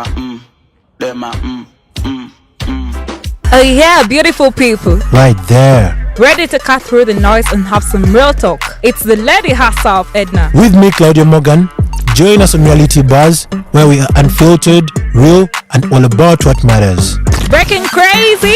Oh yeah, beautiful people. Right there. Ready to cut through the noise and have some real talk. It's the lady herself, Edna. With me, Claudia Morgan. Join us on Reality Buzz, where we are unfiltered, real, and all about what matters. Breaking crazy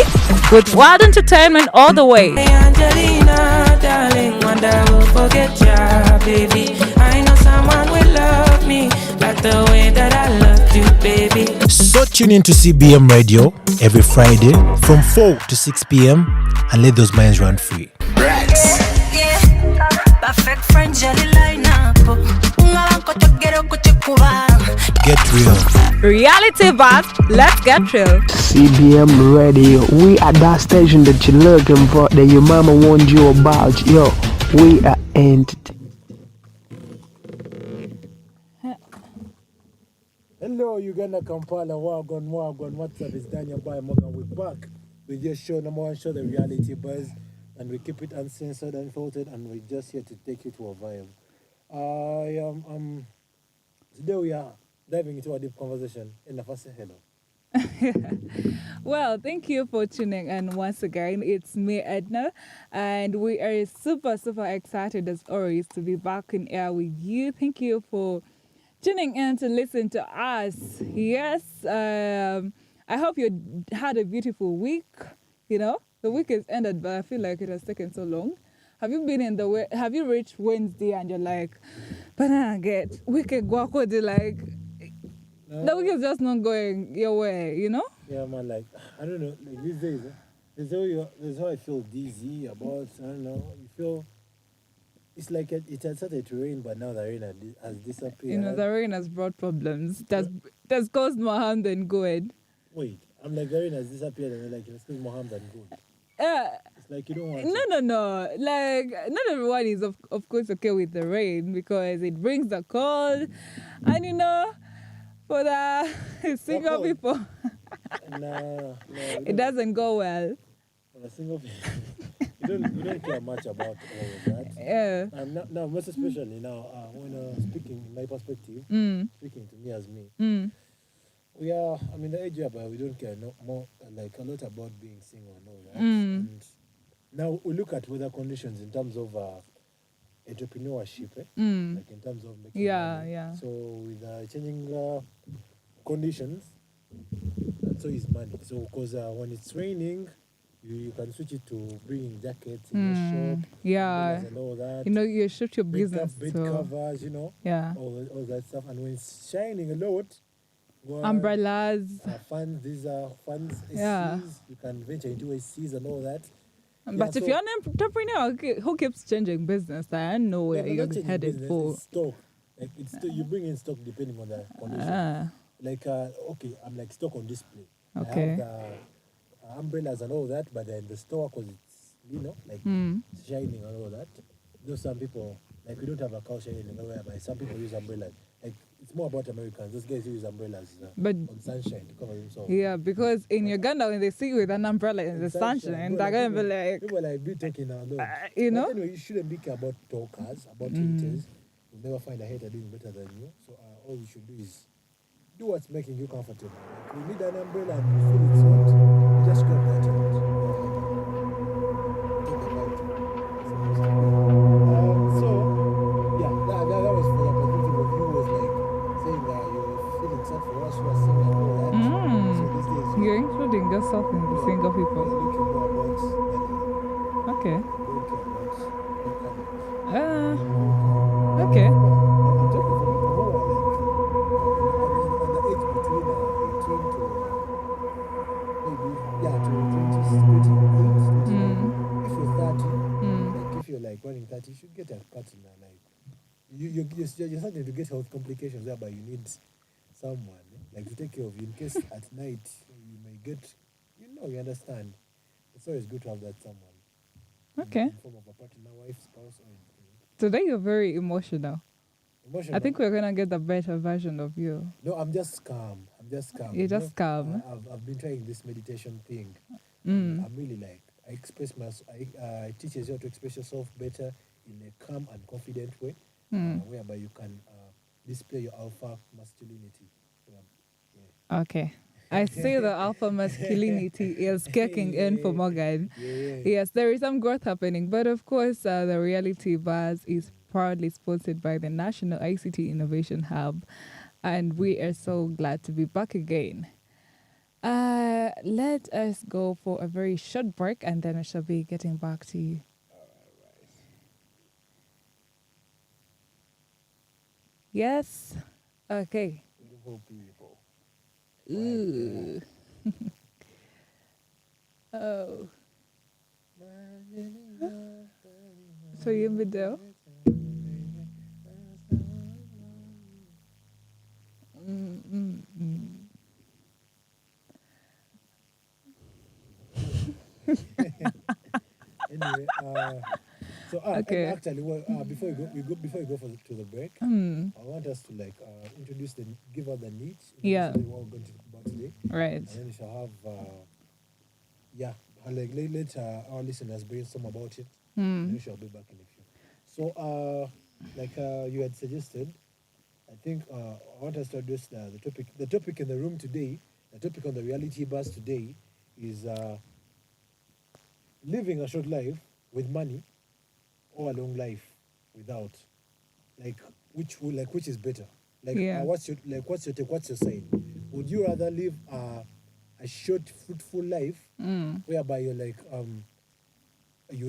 with wild entertainment all the way. Hey Angelina, darling, wonder I will forget ya, baby. I know someone will love me like the way that I loved you, baby. So tune in to CBM Radio every Friday from 4 to 6 p.m. and let those minds run free. Yeah, perfect friend, jelly line up. Get real. Reality Buzz, let's get real. CBM Radio, we are that station that you're looking for, that your mama warned you about. Yo, we are entity. Hello, Uganda, Kampala, Wagon. What's up? It's Daniel by Morgan. We're back with your show, number one show, The Reality Buzz. And we keep it uncensored, unfiltered, and we're just here to take you to a vibe. Today we are diving into a deep conversation. In the first, hello. Well, thank you for tuning in once again. It's me, Edna, and we are super excited as always to be back in air with you. Thank you for tuning in to listen to us. Yes, I hope you had a beautiful week. You know, the week is ended, but I feel like it has taken so long. Have you been in the way? Have you reached Wednesday and you're like, but I get wicked guaco, like the week is just not going your way, you know? Yeah, man, like, I don't know, like these days, there's how I feel dizzy about, I don't know, you feel, it's like it had started to rain, but now the rain has disappeared. You know, the rain has brought problems. That's caused more harm than good. Wait, I'm like, the rain has disappeared, and they're like, it's caused more harm than good. It's like you don't want No. Like, not everyone is, of course, okay with the rain because it brings the cold. And, you know, for the single people, no, it doesn't go well. For the single people, you don't care much about all of that. Yeah. And now most especially now, when speaking, in my perspective, speaking to me as me, we are, I mean, the age but we don't care more, like a lot about being single and all that. And now we look at weather conditions in terms of entrepreneurship, like in terms of making money. Yeah. So with changing conditions, and so is money. So because when it's raining, you can switch it to bringing jackets in your shop, Yeah. and all that. You know, you shoot your business. Bed So, covers, you know, yeah. all that stuff. And when it's shining a lot, well, Umbrellas. fans, these are fans, ACs, Yeah. you can venture into ACs and all that. But if you're an entrepreneur who keeps changing business, I don't know where you're headed for. It's stock. Like you bring in stock depending on the condition. Like okay, I'm like stock on display. Okay. I have the umbrellas and all that, but then the store, because it's, you know, like it's shining and all that. Though some people, like, we don't have a cow shining anywhere, but some people use umbrellas. Like, it's more about Americans. Those guys use umbrellas But on sunshine to cover themselves. yeah, because in Uganda, when they see you with an umbrella in the sunshine, they're going to be like, people are like, be taking a load. you But know? anyway, you shouldn't be care about talkers, about haters. You'll never find a hater doing better than you. So all you should do is do what's making you comfortable. Like, you need an umbrella and you feel it's hot, you just grab that out. Take about it. So, yeah, that was for the perspective of you, was like saying that you're feeling sad for us, you are saying and all that. So these days, You're including yourself in the single you're people. looking more about Okay. don't care about Okay. I'm talking for people who are like on the age between 18 to maybe to 28. If you're 30, like if you're like running 30, you should get a partner. Like you're starting to get health complications whereby you need someone like to take care of you in case at night you may get, you understand. It's always good to have that someone. Okay. In form of a partner, wife, spouse, or anything. Today you're very emotional. Emotional. I think we're going to get a better version of you. No, I'm just calm. You're just calm. I've been trying this meditation thing. I'm really like, I teach you how to express yourself better in a calm and confident way, whereby you can display your alpha masculinity. Okay. I see the alpha masculinity is kicking in for Morgan. Yeah. Yes, there is some growth happening, but of course, the reality buzz is proudly sponsored by the National ICT Innovation Hub, and we are so glad to be back again. Let us go for a very short break, and then I shall be getting back to you. Yes. Okay. Beautiful people. Ooh. Oh. So you in middle? Anyway, so Okay. and actually, well, before we go to the break, I want us to give out the niche. Yeah. What we're going to talk about today, Right. and then we shall have let our listeners brainstorm about it. And we shall be back in a few. So, you had suggested, I think I want us to address the topic. The topic in the room today, the topic on the reality bus today, is living a short life with money or a long life without. Which is better? Yeah. What's your take? What's your side? Would you rather live a short, fruitful life whereby you're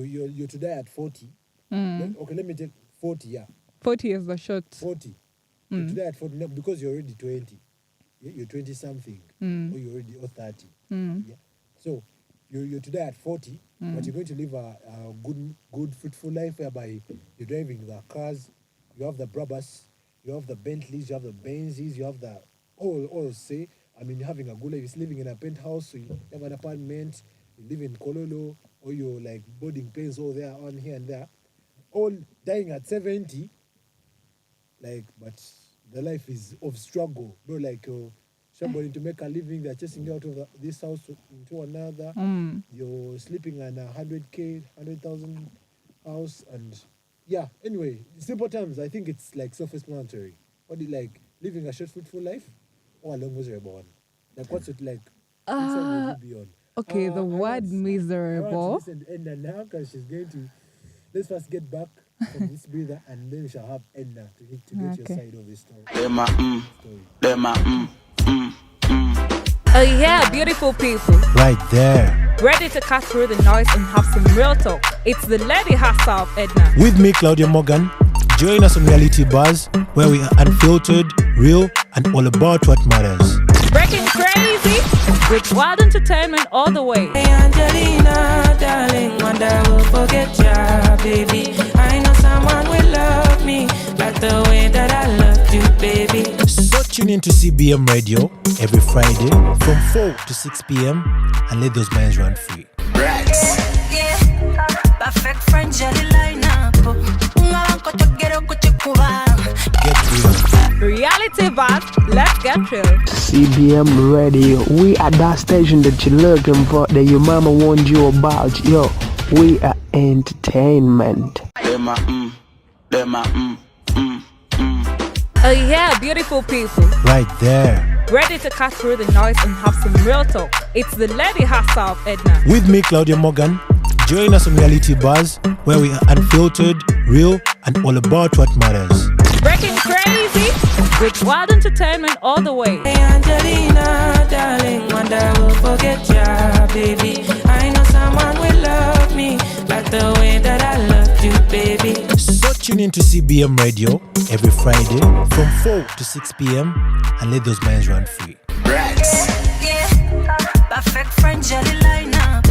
you're to die at 40? Okay, let me take 40. Yeah, 40 is the short. 40. You're to die at 40 because you're already 20. You're 20 something, or you're already 30. Yeah. So you're to die at 40, but you're going to live a good, fruitful life whereby you're driving the cars, you have the Brabus, you have the Bentleys, you have the Benzes, you have the all say. I mean, you're having a good life. You're living in a penthouse, so you have an apartment, you live in Kololo, or you're like boarding planes all there, on here and there, all dying at 70. But the life is of struggle, bro. Somebody to make a living, they're chasing you out of this house into another. You're sleeping in 100K, 100,000 house, and yeah. Anyway, in simple terms, I think it's like self-explanatory. What do you like? Living a short, fruitful life, or a long, miserable one? Like, what's it like? Which side would you be on? Okay, the word I miserable. want to listen to Edna now because she's going to. Let's first get back from this breather, and then we shall have Edna to get your side of the story. Oh yeah, beautiful people. Right there. Ready to cut through the noise and have some real talk. It's the lady herself, Edna. With me, Claudia Morgan. Join us on Reality Buzz, where we are unfiltered, real, and all about what matters. Breaking crazy with wild entertainment all the way. Hey Angelina, darling, wonder will forget ya, baby. I know someone will love me like the way that I loved you, baby. So tune in to CBM Radio every Friday from 4 to 6 p.m. and let those minds run free. Yeah, perfect friend, jelly line up. Get real. Reality buzz, let's get real. CBM Radio, we are that station that you're looking for, that your mama warned you about. Yo, we are entertainment. Oh yeah, beautiful people. Right there. Ready to cut through the noise and have some real talk. It's the lady herself, Edna. With me, Claudia Morgan. Join us on Reality Buzz, where we are unfiltered, real, and all about what matters. Breaking crazy with wild entertainment all the way. Hey Angelina, darling, wonder will forget ya, baby. I know someone will love me like the way that I loved you, baby. So tune in to CBM Radio every Friday from 4 to 6 p.m. and let those minds run free. Yeah, perfect friend, jelly line up.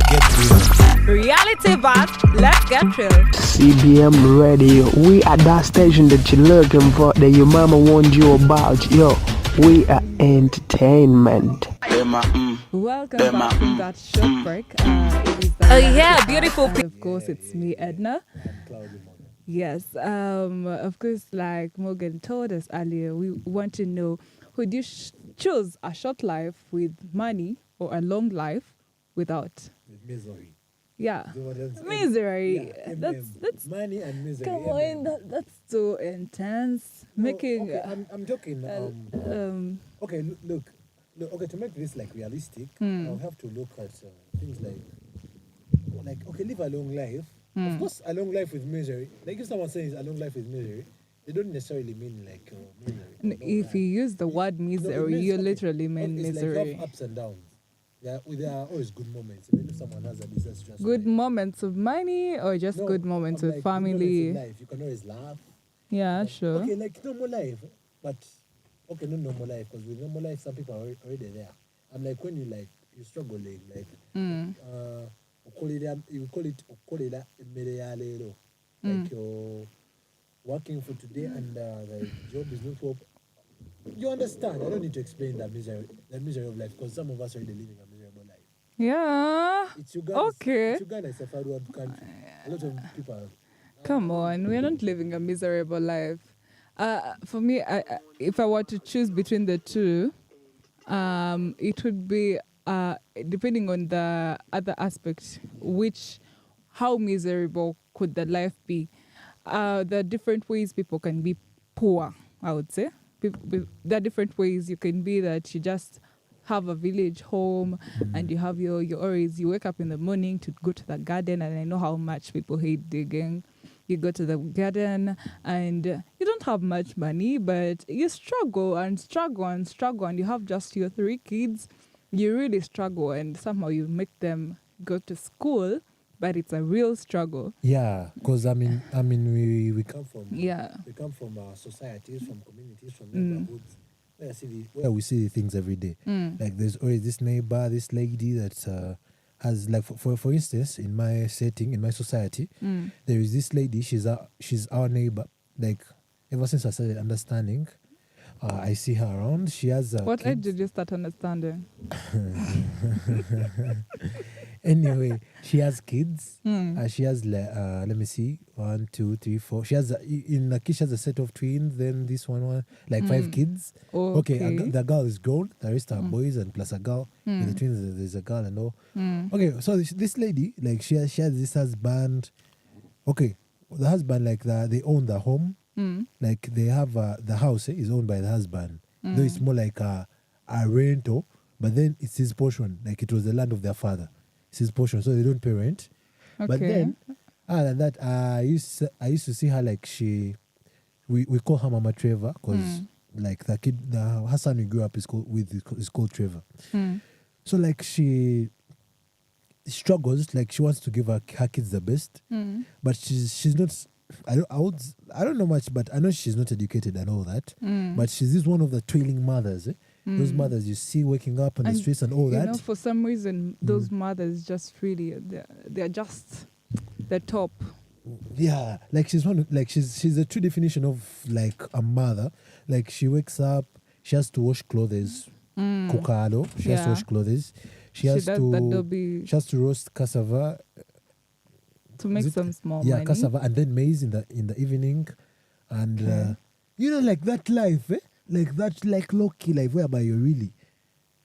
Get real. Reality buzz, let's get real. CBM Radio, we are that station that you're looking for, that your mama warned you about. Yo, we are entertainment. Welcome back from that short break. It is oh yeah, beautiful people. Of course, it's me, Edna. Yes. Of course, like Morgan told us earlier, we want to know: would you choose a short life with money or a long life without? With misery. Yeah, So what else? misery. Yeah, That's money and misery. come on. That's too intense, No, making. okay, I'm joking. Okay, look. Okay, to make this like realistic, I'll have to look at things like okay, live a long life. Of course, a long life with misery. Like if someone says a long life with misery, they don't necessarily mean like misery. No, If you use the word no, it misery, means you okay, literally mean it's like you misery. have ups and downs. Yeah, there are always good moments. Even if someone has a disastrous Good life. moments of money or just No, good moments I'm with like good moments in family. life. You can always laugh. Yeah, Like, sure. okay, like normal life, but okay, not normal life because with normal life, some people are already there. I'm like when you struggling, like ukolera emmere ya leero, like you're working for today and the job is not up. You understand? I don't need to explain the misery of life because some of us are already living a miserable life. Yeah. It's Uganda. Okay. It's Uganda. It's a third world country. A lot of people. Come on, we're not living a miserable life. For me, if I were to choose between the two, it would be depending on the other aspect, how miserable could the life be? There are different ways people can be poor, I would say. There are different ways you can be that you just have a village home and you have you wake up in the morning to go to the garden, and I know how much people hate digging. You go to the garden and you don't have much money, but you struggle and struggle and struggle, and you have just your 3 kids. You really struggle, and somehow you make them go to school, but it's a real struggle. Yeah, because we come from Yeah. we come from societies, from communities, from neighborhoods where we see things every day. Like there's always this neighbor, this lady that has like for instance in my setting, in my society, there is this lady. She's our neighbor. Like ever since I started understanding, I see her around. She has What age kids. did you start understanding? Anyway, she has kids. She has let me see, 1, 2, 3, 4. She has in the kid. She has a set of twins. Then this one like 5 kids. Okay, the girl is grown. The rest are boys and plus a girl. With the twins, there's a girl and all. Okay, so this lady, like she has this husband. Okay, the husband like they own the home. Like they have the house is owned by the husband. Though it's more like a rental, but then it's his portion. Like it was the land of their father. It's his portion, so they don't pay rent. Okay. But then, other than that, I used to see her like we call her Mama Trevor because like her son we grew up is called Trevor. So like she struggles, like she wants to give her kids the best, but she's not. I don't know much, but I know she's not educated and all that. But she's one of the toiling mothers. Those mothers you see waking up on the streets and all that. You know, for some reason, those mothers just really they're just the top. Yeah, like she's a true definition of like a mother. Like she wakes up, she has to wash clothes, cookado. She has to wash clothes. She has to roast cassava to make some small money. Yeah, cassava and then maize in the evening, and like that life, like that like low-key life whereby you're really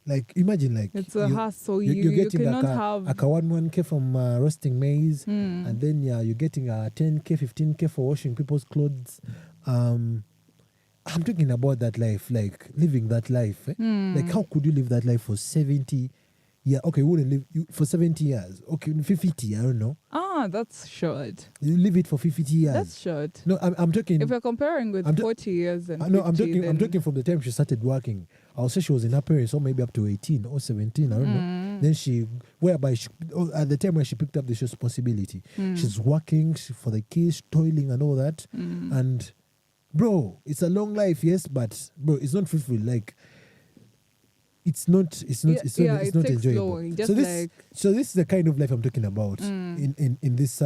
like imagine like it's a hassle. You're getting you cannot a 1K from roasting maize, and then you're getting a 10K, 15K for washing people's clothes. I'm talking about that life, like living that life. Like how could you live that life for 70? Yeah, okay, you wouldn't live for 70 years. Okay, 50, I don't know. That's short. You live it for 50 years. That's short. No, I'm talking. If you're comparing with 40 years and no, 50, I'm talking from the time she started working. I'll say she was in her parents, or maybe up to 18 or 17, I don't know. Then at the time when she picked up this responsibility, she's working for the kids, toiling and all that. And bro, it's a long life, yes, but bro, it's not fruitful. Like, it's not enjoyable. So this is the kind of life I'm talking about in this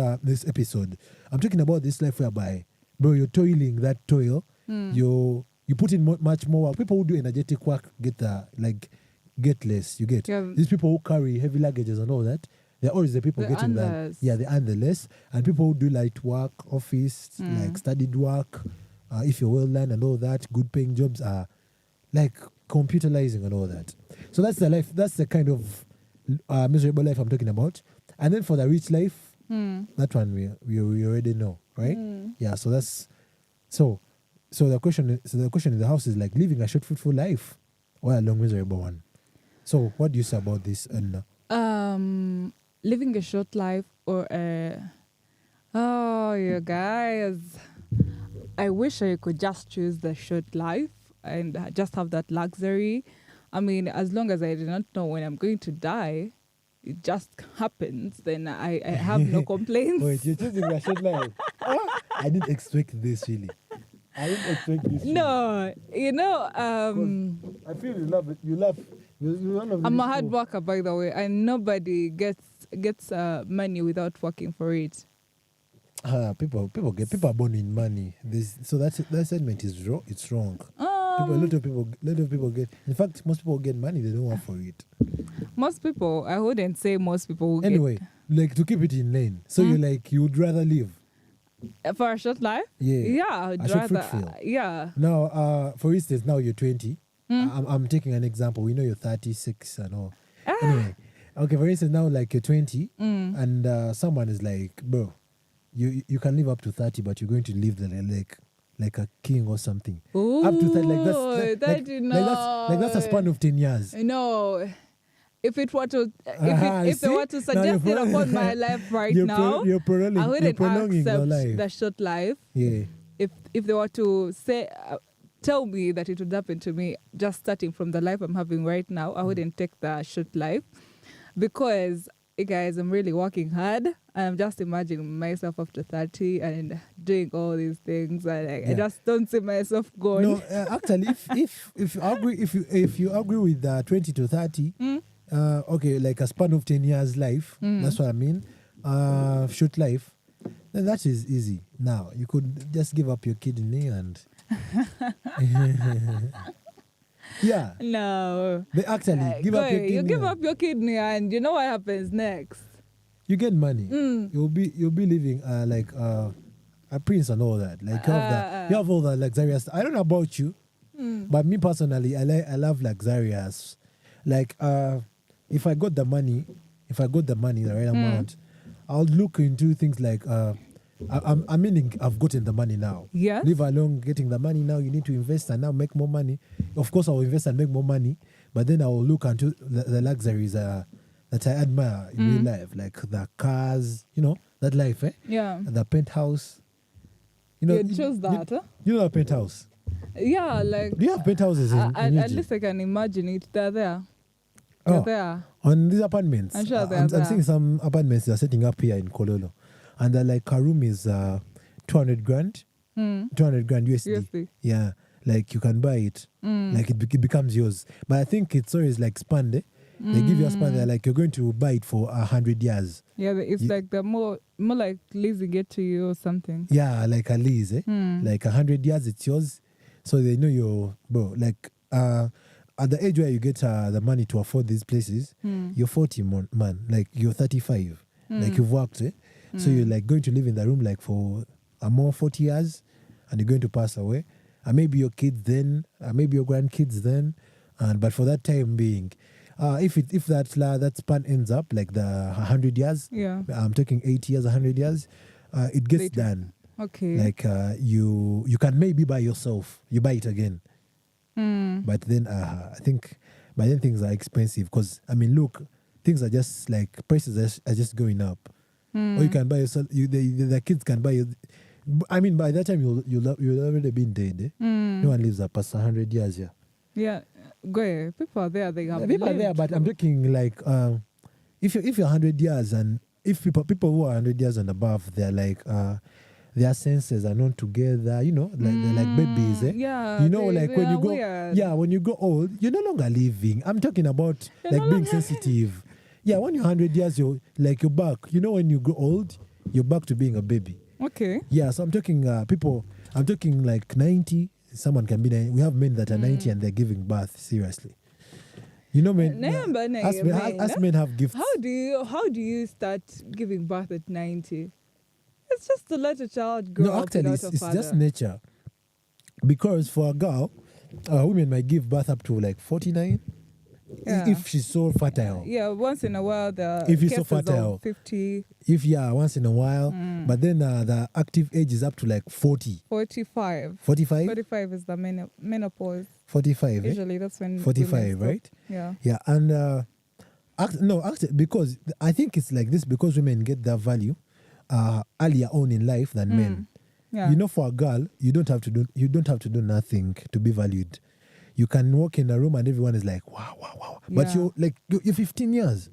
episode. I'm talking about this life whereby, bro, you're toiling that toil. You put in much more. People who do energetic work get less. You get these people who carry heavy luggages and all that. They're always the people getting that. Yeah, they earn the less. And people who do light work, office, like studied work, if you're well learned and all that, good paying jobs are like computerizing and all that. So that's the life. That's the kind of miserable life I'm talking about. And then for the rich life, that one we already know, right? Yeah. So that's So the question in the house is like living a short, fruitful life or a long, miserable one. So what do you say about this? And Living a short life or you guys. I wish I could just choose the short life and just have that luxury. I mean, as long as I do not know when I'm going to die, it just happens, then I have no complaints. wait, you're choosing a short life? I didn't expect this really. No, you know, I feel you love it. You love. You're one of I'm a hard worker, by the way, and nobody gets money without working for it. People are born in money. So that statement is wrong. It's wrong. A lot of people get. In fact, most people get money. They don't work for it. Most people, I wouldn't say most people. Will Anyway, like to keep it in lane. So you would rather live for a short life? Yeah, I'd rather. Yeah. Now, for instance, now you're 20. I'm taking an example. We know you're 36 and all. Anyway, okay. For instance, now like you're 20, and someone is like, bro, you can live up to 30, but you're going to live like a king or something. Ooh, up to 30, like that's a span of 10 years. No. If it were to, if they were to suggest it upon my life right now, I wouldn't accept the short life. Yeah. If they were to say, tell me that it would happen to me just starting from the life I'm having right now, I wouldn't take the short life because, guys, I'm really working hard. I'm just imagining myself after 30 and doing all these things, and I just don't see myself going. No, actually, if you agree with 20 to 30. Okay, like a span of 10 years life, that's what I mean, short life, then that is easy. Now, you could just give up your kidney and... yeah. No. They actually give up your kidney. You give up your kidney and you know what happens next? You get money. You'll be living like a prince and all that. Like you have all the luxurious... I don't know about you, but me personally, I love luxurious. Like... If I got the money, the right amount, I'll look into things like I'm meaning I've gotten the money now. Yes. Leave alone getting the money now. You need to invest and now make more money. Of course, I'll invest and make more money, but then I'll look into the luxuries that I admire in real life, like the cars, that life, eh? Yeah. The penthouse. You choose that, huh? You know a penthouse? Yeah, like... Do you have penthouses in at least I can imagine it. They're there. They're there. On these apartments. I'm sure they're there. I'm seeing some apartments they're setting up here in Kololo. And they're like, a room is 200 grand. 200 grand USD. Yeah. Like you can buy it. Like it becomes yours. But I think it's always like spanned. They give you a span. They're like, you're going to buy it for 100 years. Yeah, it's like they're more like leasing it to you or something. Yeah, like a lease. Like 100 years, it's yours. So they know you're, bro, like... at the age where you get the money to afford these places, you're 40, man. Like, you're 35. Like, you've worked, eh? So you're, like, going to live in the room, like, for more 40 years, and you're going to pass away. And maybe your kids then, maybe your grandkids then. But for that time being, if that span ends up, like, the 100 years, I'm talking 80 years, 100 years, it gets done. Okay. Like, you can maybe buy yourself. You buy it again. But then I think by then things are expensive because I mean look, things are just like prices are just going up. Or you can buy yourself. The kids can buy you. I mean by that time you'll already been dead. Eh? No one lives up past 100 years. Yeah, go ahead. People are there. They have people are there, but I'm talking like if you're 100 years and if people who are 100 years and above, they're like their senses are not together, like they're like babies, eh? Yeah. Like when you go, weird. When you go old, you're no longer living. I'm talking about like being sensitive. Yeah, when you're 100 years, you're back. When you grow old, you're back to being a baby. Okay. Yeah, so I'm talking people. I'm talking like 90. Someone can be 90. We have men that are 90 and they're giving birth. Seriously. Men. Us men have gifts. How do you start giving birth at 90? It's just to let a child grow up. No, actually, it's just nature. Because for a girl, women might give birth up to like 49. if she's so fertile. Yeah, once in a while the If he's so cases fertile. of 50, If once in a while, but then the active age is up to like 40. 45. 45? 45 is the menopause. 45, eh? Usually that's when 45, women stop. right? Yeah. Yeah, and actually, because I think it's like this because women get that value earlier on in life than men. Yeah. You know, for a girl, you don't have to do nothing to be valued. You can walk in a room and everyone is like, wow, wow, wow. But Yeah. you're 15 years.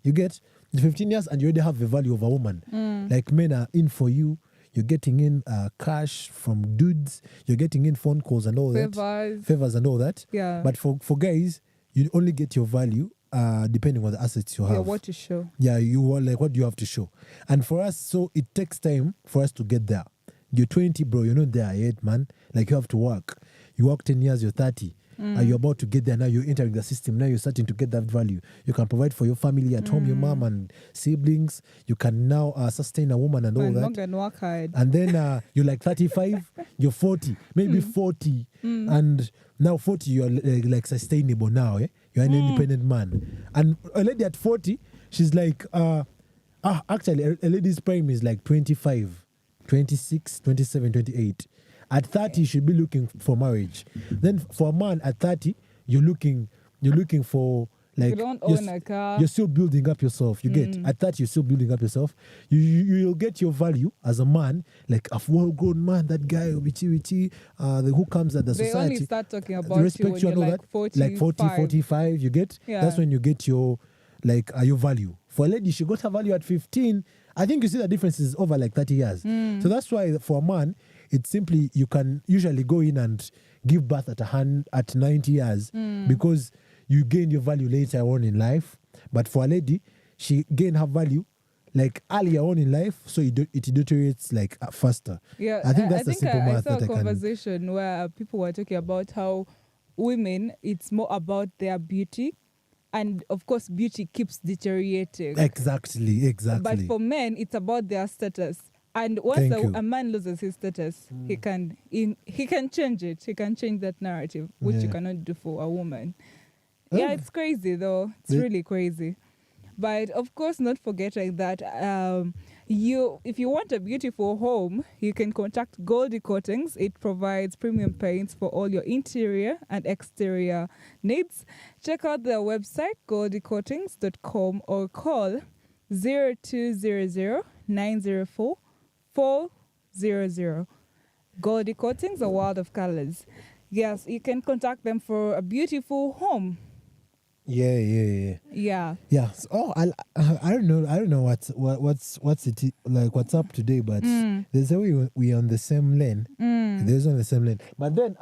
You get 15 years and you already have the value of a woman. Like men are in for you. You're getting in cash from dudes. You're getting in phone calls and all that. Favors and all that. Yeah. But for guys, you only get your value depending on the assets you have. Yeah, what to show. Yeah, you are like, what do you have to show? And for us, so it takes time for us to get there. You're 20, bro. You're not there yet, man. Like, you have to work. You work 10 years, you're 30. You're about to get there. Now you're entering the system. Now you're starting to get that value. You can provide for your family at home, your mom and siblings. You can now sustain a woman and all And that. long and work hard. And then you're like 35, you're 40, maybe 40. And now 40, you're like sustainable now. Eh? You're an independent man. And a lady at 40, she's like, actually, a lady's prime is like 25, 26, 27, 28. At 30, you should be looking for marriage. Then for a man at 30, you're looking for like You don't own a car. You're still building up yourself. You get at 30, you're still building up yourself. You'll get your value as a man, like a well-grown man. That guy, who comes at the They society. only start talking about Respect you when you and you're all like that. 40, Like 40, 45, you get? Yeah. That's when you get your your value. For a lady, she got her value at 15. I think you see the difference is over like 30 years. So that's why for a man, it's simply you can usually go in and give birth at 90 years because you gain your value later on in life. But for a lady, she gain her value like earlier on in life, so it deteriorates like faster. Yeah, I think that's the simple I math saw that a I can. conversation where people were talking about how women, it's more about their beauty. And of course, beauty keeps deteriorating. Exactly. But for men, it's about their status. And once Thank you. a man loses his status, he can change it. He can change that narrative, which you Yeah. cannot do for a woman. Oh. Yeah, it's crazy though. It's really crazy. But of course, not forgetting that if you want a beautiful home, you can contact Goldie Coatings. It provides premium paints for all your interior and exterior needs. Check out their website, goldiecoatings.com, or call 0200 904 400. Goldie Coatings, a world of colors. Yes, you can contact them for a beautiful home. Yeah. Yeah. Yeah. So, I don't know what's it like. What's up today? But there's a way we on the same lane. There's on the same lane. But then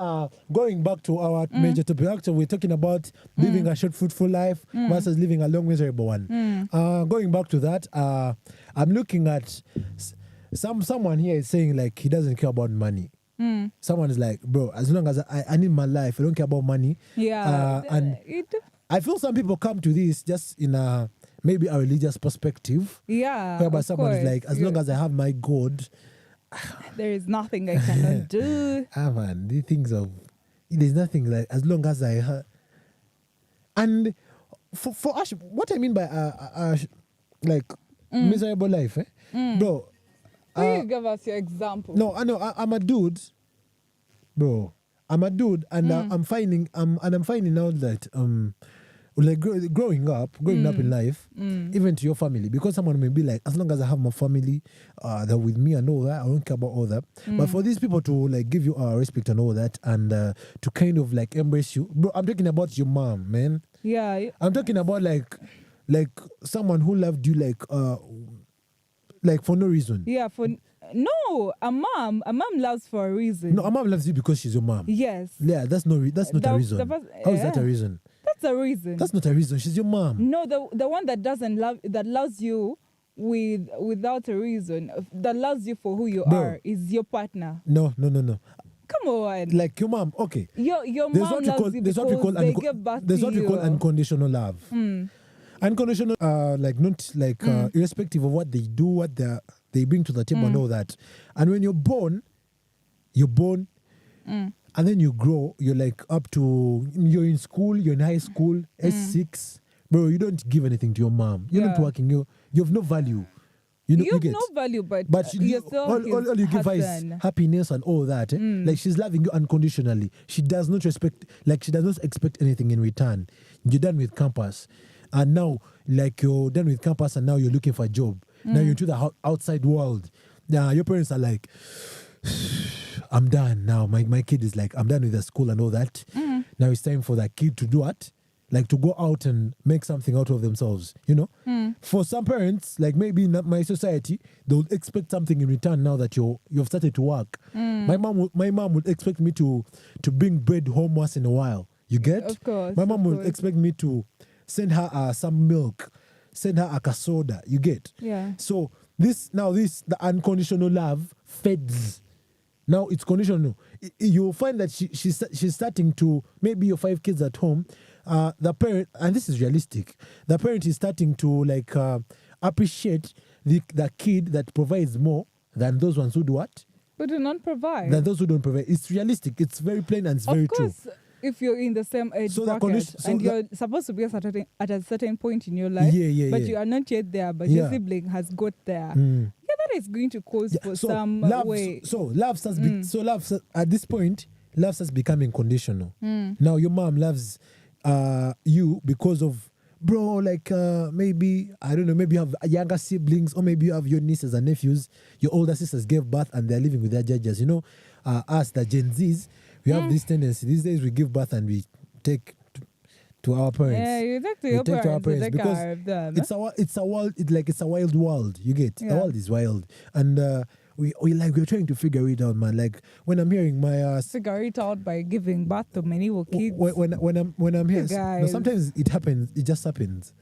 going back to our major topic, actually we're talking about living a short fruitful life versus living a long miserable one. Going back to that, I'm looking at someone here is saying like he doesn't care about money. Someone is like, bro, as long as I need my life, I don't care about money. Yeah. And I feel some people come to this just in maybe a religious perspective. Yeah. Whereby of someone is course. like, as long as I have my God, there is nothing I cannot do. man, there's nothing like as long as I have. And for us, what I mean by miserable life, bro. Will you give us your example? No, I know I'm a dude, bro. I'm a dude, and I'm finding out that like growing up in life, even to your family, because someone may be like, as long as I have my family, they're with me and all that, I don't care about all that. But for these people to like give you respect and all that, and to kind of like embrace you, bro. I'm talking about your mom, man. Yeah. I'm talking about like someone who loved you like for no reason. Yeah. No, a mom loves for a reason. No, a mom loves you because she's your mom. Yes. Yeah, that's not a reason. How is that a reason? That's a reason. That's not a reason. She's your mom. No, the one that loves you without a reason, that loves you for who you are, is your partner. No. Come on. Like your mom, okay. Your mom loves you because they give birth to you. There's what we call unconditional love. Unconditional, irrespective of what they do, what they bring to the table and all that. And when you're born, and then you grow, you're like up to, you're in school, you're in high school, S6, bro, you don't give anything to your mom. You're not working, you have no value. You have get no value, but you, you're still all you give her is happiness and all that. Like she's loving you unconditionally. She does not expect anything in return. You're done with campus, and now like you're done with campus, and now you're looking for a job. Now you're into the outside world. Now your parents are like, I'm done now. My kid is like, I'm done with the school and all that. Now it's time for that kid to do what? Like to go out and make something out of themselves, you know? For some parents, like maybe in my society, they'll expect something in return now that you've started to work. My mom would expect me to bring bread home once in a while. You get? Of course. My mom would expect me to send her some milk, send her a soda. You get? Yeah. So the unconditional love fades. Now it's conditional. You'll find that she's starting to, maybe your 5 kids at home, the parent, and this is realistic, the parent is starting to like appreciate the kid that provides more than those ones who do what? But do not provide. Than those who don't provide. It's realistic. It's very plain and it's very true. Of course, if you're in the same age So bracket and you're supposed to be at a certain point in your life, but you are not yet there, but your sibling has got there. Yeah, that is going to cause for some way. So love starts. At this point, love starts becoming conditional. Now your mom loves you because of, bro, like maybe, I don't know, maybe you have younger siblings, or maybe you have your nieces and nephews. Your older sisters gave birth and they're living with their judges. You know, us, the Gen Zs, we have this tendency. These days we give birth and we take to our parents. Yeah, you take to your parents because it's a world. It's a wild world. You get? The world is wild, and we're trying to figure it out, man. Like when I'm hearing my figure it out by giving birth to many kids. When I'm here, no, sometimes it happens. It just happens.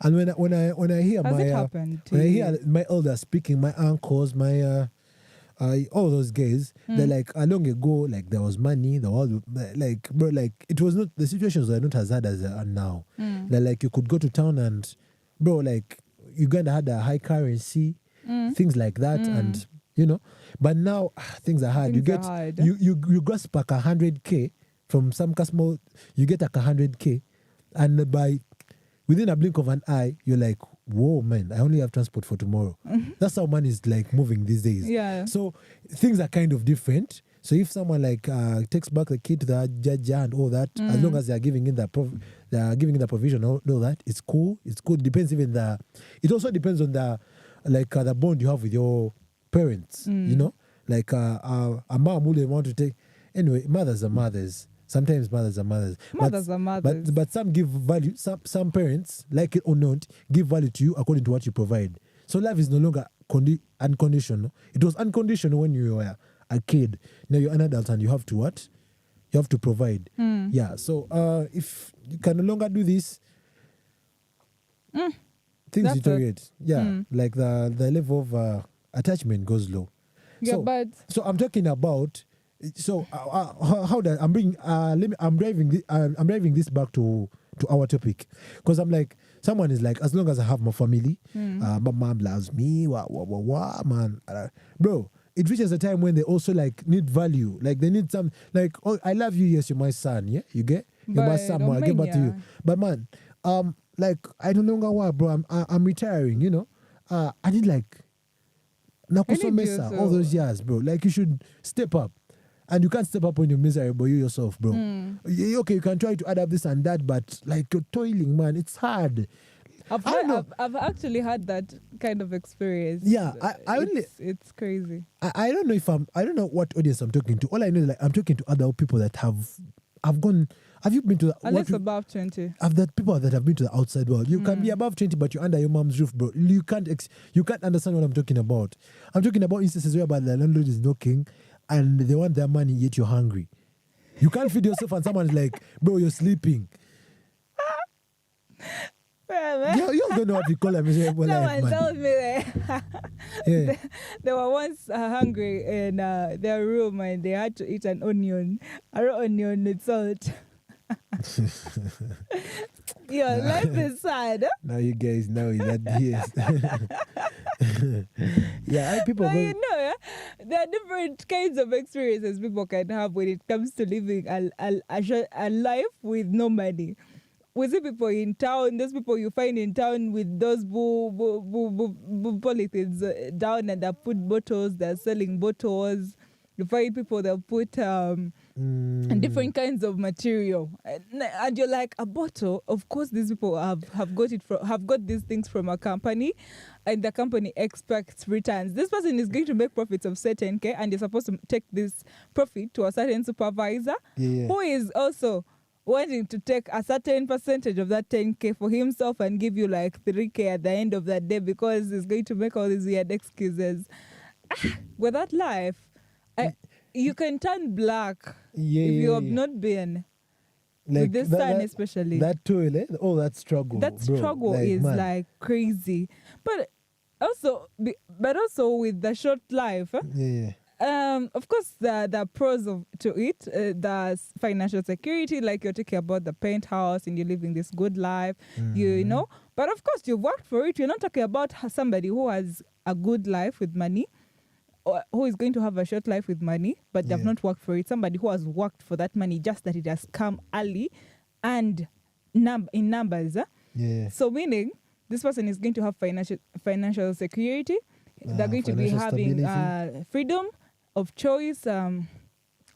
And when I hear my elders speaking, my uncles, my all those guys, they're like, long ago, like there was money, the world, like, bro, like it was not, the situations were not as hard as they are now. They're like, you could go to town and, bro, like Uganda had a high currency, things like that, and you know, but now things are hard. You grasp like 100K from some customer, you get like 100K, and within a blink of an eye, you're like, whoa, man, I only have transport for tomorrow. That's how money is like moving these days. Yeah. So things are kind of different. So if someone like takes back the kid to the judge and all that, as long as they are giving in the provision, all that, it's cool. It's good. Depends it also depends on the bond you have with your parents. You know, like a mom wouldn't want to take. Anyway, mothers are mothers. Sometimes mothers are mothers. But some give value. Some parents, like it or not, give value to you according to what you provide. So love is no longer unconditional. It was unconditional when you were a kid. Now you're an adult and you have to what? You have to provide. Yeah. So if you can no longer do this, things deteriorate. Yeah. Like the level of attachment goes low. Yeah, so I'm talking about. So how that I'm driving this back to our topic, because I'm like, someone is like, as long as I have my family, my mom loves me, man, bro. It reaches a time when they also like need value, like they need some, like, oh, I love you, yes, you're my son, yeah, you get, you're my son, I get back to you, but man, like I no longer work, bro. I'm retiring, you know. I did like Nakuso Mesa all those years, bro. Like you should step up. And you can't step up when you're miserable, you yourself, bro. Okay, you can try to add up this and that, but like you're toiling, man. It's hard. I've actually had that kind of experience. Yeah, it's crazy. I don't know I don't know what audience I'm talking to. All I know is like I'm talking to other people that have gone. Have you been to the? Unless above 20. Of that people that have been to the outside world. You can be above 20, but you're under your mom's roof, bro. You can't understand what I'm talking about. I'm talking about instances whereby the landlord is knocking and they want their money, yet you're hungry. You can't feed yourself and someone's like, bro, you're sleeping. You don't know what you call a miserable life, man. Someone told me that they were once hungry in their room and they had to eat a raw onion with salt. Your life is sad. Now you guys know that yes. Yeah, people But go. you know, there are different kinds of experiences people can have when it comes to living a life with no money. We see people in town, those people you find in town with those polythenes down and they put bottles, they're selling bottles. You find people that put different kinds of material. And you're like, a bottle? Of course, these people have got these things from a company, and the company expects returns. This person is going to make profits of certain K, and you're supposed to take this profit to a certain supervisor who is also wanting to take a certain percentage of that 10K for himself and give you like 3K at the end of that day because he's going to make all these weird excuses. With that life, you can turn black if you have not been with this sun, especially. That toilet, that struggle. That struggle is like crazy. But also with the short life. Of course, the pros to it, the financial security, like you're talking about the penthouse and you're living this good life, you know. But of course, you've worked for it. You're not talking about somebody who has a good life with money, or who is going to have a short life with money, but they've not worked for it. Somebody who has worked for that money, just that it has come early and in numbers. So meaning, this person is going to have financial security. They're going to be having freedom of choice.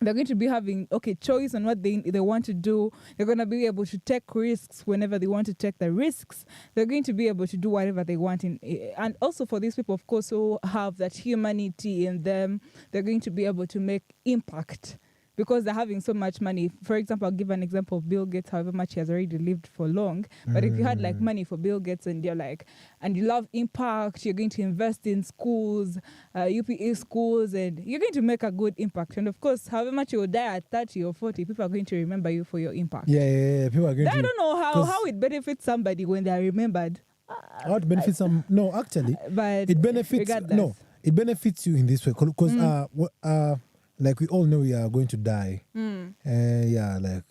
They're going to be having choice on what they want to do. They're going to be able to take risks whenever they want to take the risks. They're going to be able to do whatever they want. And also for these people, of course, who have that humanity in them, they're going to be able to make impact because they're having so much money. For example, I'll give an example of Bill Gates, however much he has already lived for long. But if you had like money for Bill Gates and you're like, and you love impact, you're going to invest in schools, UPE schools, and you're going to make a good impact. And of course, however much you will die at 30 or 40, people are going to remember you for your impact. People are going to. I don't know how it benefits somebody when they are remembered. How it benefits some? No, actually, but it benefits. Regardless. No, it benefits you in this way because like we all know we are going to die. Like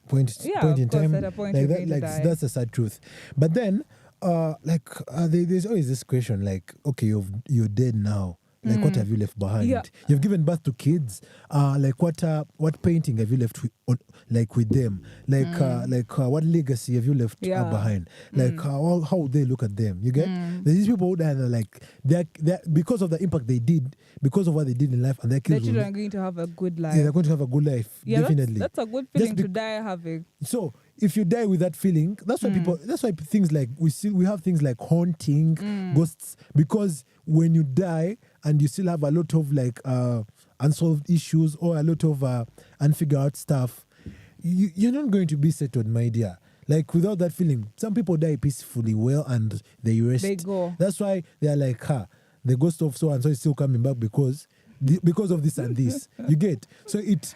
point in time, at a point like you're that, going to like die. that's a sad truth. But then, there's always this question, like, okay, you're dead now. Like, what have you left behind? Yeah. You've given birth to kids. Like, what painting have you left with them? Like, what legacy have you left behind? Like, how would they look at them? You get? There's these people that are like, they're because of the impact they did, because of what they did in life, and their kids. The children are going to have a good life. Yeah, they're going to have a good life. Yeah, definitely. That's a good feeling to die having. So if you die with that feeling, that's why that's why things like we have things like haunting, ghosts, because when you die and you still have a lot of like unsolved issues or a lot of unfigured out stuff, you're not going to be settled, my dear. Like without that feeling, some people die peacefully well and they rest. They go. That's why they are like, the ghost of so and so is still coming back because of this and this. You get? So it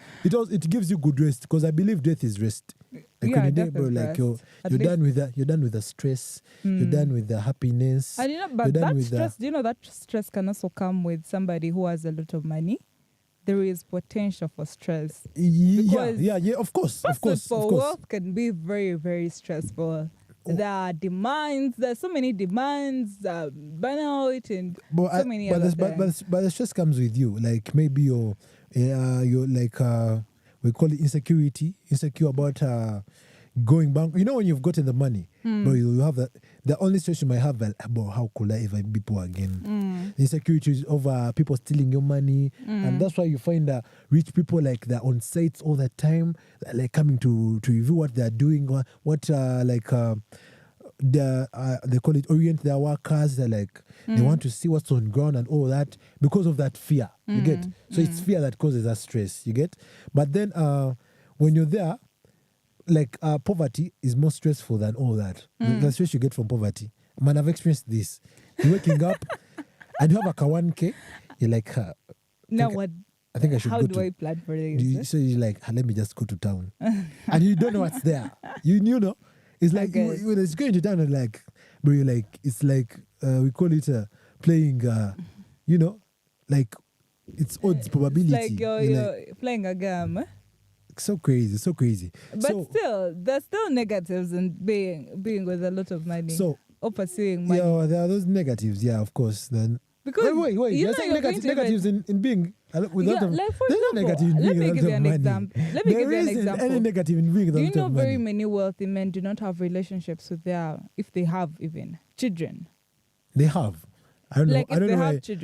gives you good rest, because I believe death is rest. Like when you die, bro, like you're done with that. You're done with the stress. You're done with the happiness. And but that stress, that stress can also come with somebody who has a lot of money. There is potential for stress. Of course. Wealth can be very, very stressful. There are demands. There's so many demands, burnout, and so many other things. But the stress comes with you. Like maybe you're like we call it insecure about going back. You know, when you've gotten the money, but you have that. The only stress you might have about how could I ever be poor again. The insecurity is over people stealing your money, and that's why you find that rich people, like, they're on sites all the time, like coming to review what they're doing, they call it orient their workers. They're like they want to see what's on ground and all that because of that fear. You get? So it's fear that causes that stress. You get? But then when you're there, like poverty is more stressful than all that. The stress you get from poverty. Man, I've experienced this. You're waking up and you have a 1K. You're like, now what? I think I should How go do I plan for this? So you're like, let me just go to town. And you don't know what's there. You know? It's like when it's going to town and like, bro, you're like, it's like, we call it playing, like, it's odds probability. It's like you're playing a game. so crazy, so crazy. But So, still, there's still negatives in being with a lot of money. So, or pursuing money. yeah, there are those negatives, yeah, of course. Then Because wait, you you're know saying you're going to negatives in being with a lot of like for there's no example, negative in let being me a give lot you of an money. example. Let me give you an There example. isn't any negative in being with a Do you lot know of very money. many wealthy men do not have relationships with their, if they have even children? They have. I don't know. Like I if don't they know have why. children.